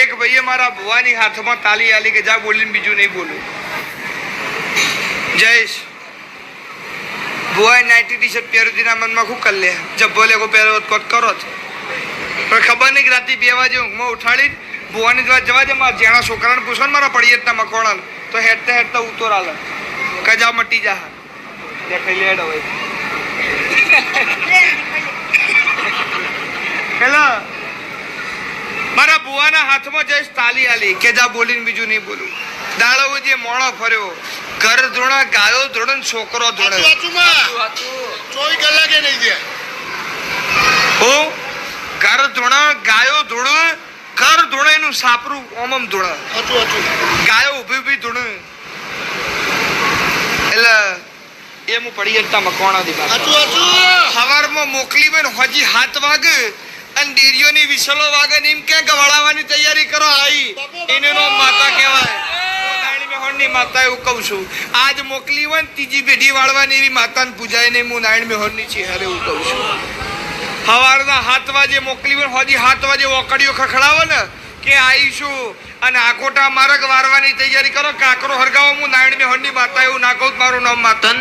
એક ભાઈએ મારા ભુવાની હાથમાં તાલી આલી કે જા બોલીને બીજું નહીં બોલું. જયેશ ભુવાએ નાઇટી ટી શર્ટ પહેર્યું તેના મનમાં શું કરી લે જબ્બો લેગો પહેરો કોટ કરો જ પણ ખબર નહીં કે રાતે 2 વાગે ઊંઘમાં ઉઠાડી ભુવાની જવા દે મારા જેણા છોકરાને પૂછો ને મારા પડિયતના મકોડા તો હેડતા હેડતા ઉતોર આલે કજા મટી જા દેખાઈ લેડ હવે હેલા મારા ભુવાના હાથમાં જઈશ તાલી આલી કે જા બોલીને બીજું નહીં બોલું. દાડો જે મોણો ફર્યો ઘર ધૂણા ગાયો ધૂણ છોકરો ધૂણે 24 કલાકે નહીં ગયા ઓ ઘર ધૂણા ગાયો ધૂણ ઘર ધૂણે નું સાપરું ઓમમ ધૂણા ગાયો ઉભી ઉભી ધૂણ એટલે એ હું પડી જતા મકોણા દી સવારમાં મોકલી બેન હજી 7 વાગે અને ડેરીઓની વિસલો વાગે એમ કે ગવાળાવાની તૈયારી કરો આવી એને નો માતા કહેવાય ની માતા એવું કહું છું. આજ મોકલી હોય ને ત્રીજી પેઢી વાળવાની એવી માતાને પૂજાય ને હું નારાયણ મેહોરની ચહેરે એવું કહું છું. સવારના 7 વાગે મોકલી હોય હજી 7 વાગે ઓકડીઓ ખખડાવો ને કે આવીશું અને આકોટા માર્ગ વારવાની તૈયારી કરો કાકરો હરગાવો હું નારાયણ મેહોરની માતા એવું ના કહું મારું નામ માતા